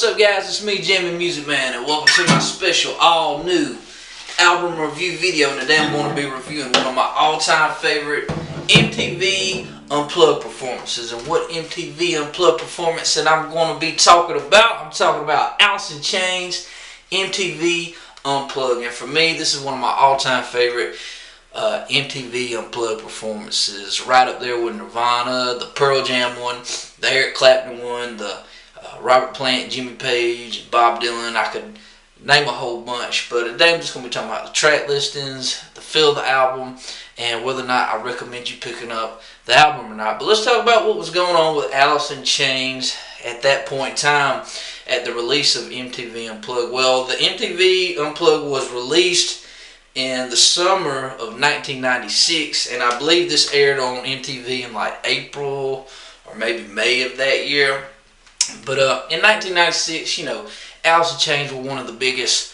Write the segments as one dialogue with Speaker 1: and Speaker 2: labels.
Speaker 1: What's up, guys? It's me, Jamie Music Man, and welcome to my special all-new album review video. And today I'm going to be reviewing one of my all-time favorite MTV Unplugged performances. And what MTV Unplugged performance that I'm going to be talking about? I'm talking about Alice in Chains MTV Unplugged. And for me, this is one of my all-time favorite MTV Unplugged performances. Right up there with Nirvana, the Pearl Jam one, the Eric Clapton one, the Robert Plant, Jimmy Page, Bob Dylan. I could name a whole bunch, but today I'm just going to be talking about the track listings, the feel of the album, and whether or not I recommend you picking up the album or not. But let's talk about what was going on with Alice in Chains at that point in time at the release of MTV Unplugged. Well, the MTV Unplugged was released in the summer of 1996, and I believe this aired on MTV in like April or maybe May of that year. But in 1996, Alice in Chains were one of the biggest,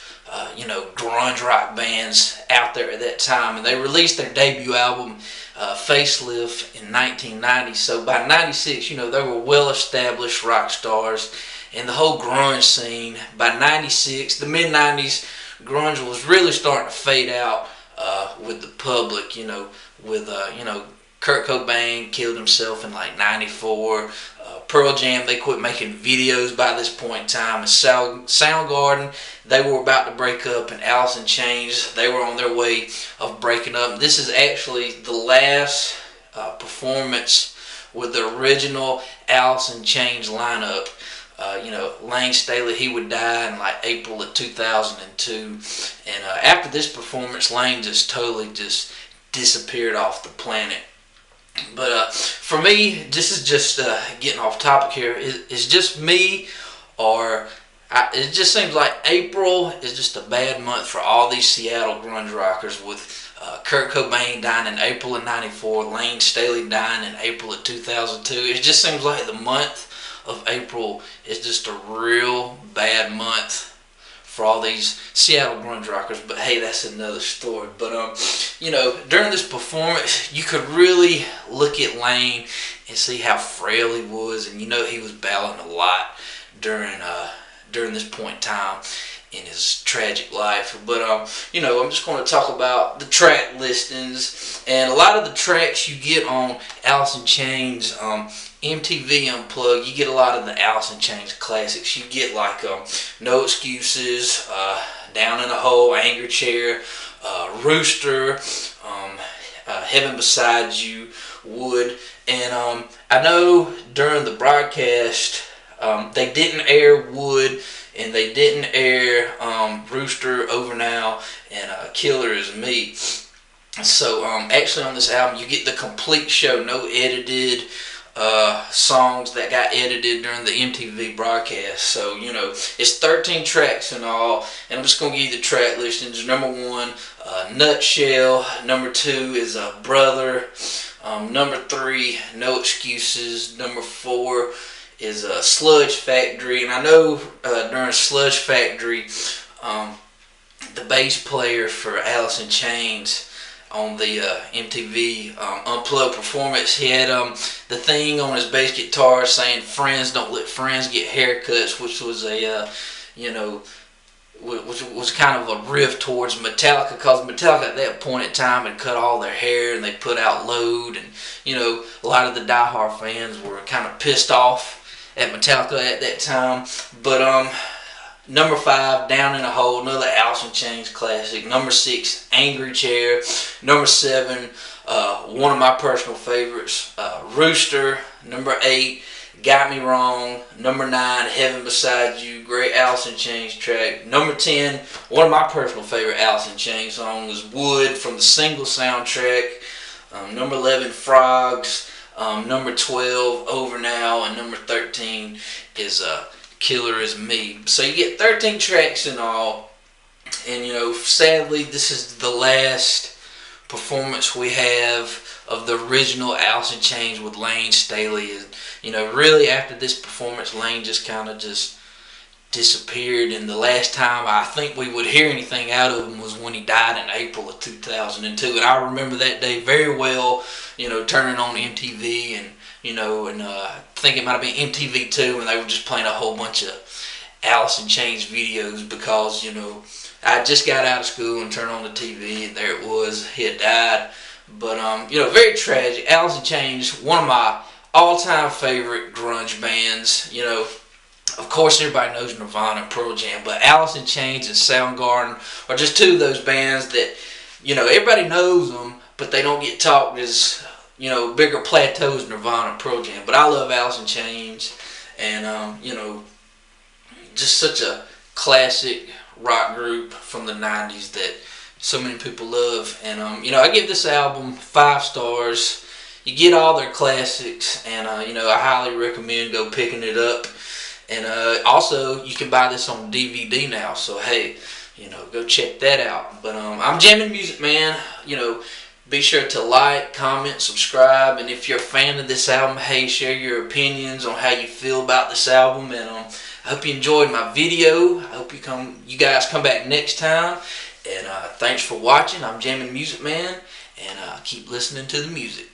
Speaker 1: grunge rock bands out there at that time. And they released their debut album, Facelift, in 1990. So by 96, they were well-established rock stars in the whole grunge scene. By 96, the mid-90s, grunge was really starting to fade out with the public, Kurt Cobain killed himself in like 94. Pearl Jam, they quit making videos by this point in time. And Soundgarden, they were about to break up. And Alice in Chains, they were on their way of breaking up. This is actually the last performance with the original Alice in Chains lineup. Lane Staley, he would die in like April of 2002. And after this performance, Lane just totally disappeared off the planet. But for me, this is just getting off topic here. It's just me, or it just seems like April is just a bad month for all these Seattle grunge rockers, with Kurt Cobain dying in April of 94, Lane Staley dying in April of 2002. It just seems like the month of April is just a real bad month for all these Seattle grunge rockers. But hey, that's another story. But during this performance, you could really look at Lane and see how frail he was, and he was battling a lot during this point in time in his tragic life. But I'm just going to talk about the track listings, and a lot of the tracks you get on Alice in Chains MTV Unplugged. You get a lot of the Alice in Chains classics. You get like No Excuses, Down in a Hole, Anger Chair, Rooster, Heaven Beside You, Wood. And I know during the broadcast they didn't air Wood, and they didn't air Rooster, Over Now, and Killer Is Me. So actually on this album you get the complete show, no edited songs that got edited during the MTV broadcast. So it's 13 tracks in all, and I'm just going to give you the track listings. Number 1, Nutshell. Number 2 is Brother. Number 3, No Excuses. Number 4 is Sludge Factory. And I know during Sludge Factory, the bass player for Alice in Chains on the MTV Unplugged performance, he had the thing on his bass guitar saying "Friends don't let friends get haircuts," which was a which was kind of a riff towards Metallica, because Metallica at that point in time had cut all their hair and they put out Load, and a lot of the diehard fans were kind of pissed off at Metallica at that time. But Number 5, Down in a Hole, another Alice in Chains classic. Number 6, Angry Chair. Number 7, one of my personal favorites, Rooster. Number 8, Got Me Wrong. Number 9, Heaven Beside You, great Alice in Chains track. Number 10, one of my personal favorite Alice in Chains songs, Wood, from the single soundtrack. Number 11, Frogs. Number 12, Over Now. And number 13 is Killer Is Me. So you get 13 tracks in all, and sadly this is the last performance we have of the original Alice in Chains with Lane Staley. Really after this performance, Lane just kind of disappeared, and the last time I think we would hear anything out of him was when he died in April of 2002. And I remember that day very well, turning on MTV and I think it might have been MTV2, and they were just playing a whole bunch of Alice in Chains videos because, you know, I just got out of school and turned on the TV and there it was. He had died. But, you know, very tragic. Alice in Chains, one of my all-time favorite grunge bands. You know, of course everybody knows Nirvana and Pearl Jam, but Alice in Chains and Soundgarden are just two of those bands that, you know, everybody knows them, but they don't get talked as, you know, bigger plateaus Nirvana and Pearl Jam. But I love Alice in Chains, and, you know, just such a classic rock group from the 90s that so many people love. And, you know, I give this album 5 stars. You get all their classics, and, you know, I highly recommend go picking it up. And also, you can buy this on DVD now, so hey, you know, go check that out. But I'm Jammin' Music Man. You know, be sure to like, comment, subscribe, and if you're a fan of this album, hey, share your opinions on how you feel about this album. And I hope you enjoyed my video. I hope you guys come back next time. And thanks for watching. I'm Jammin' Music Man, and keep listening to the music.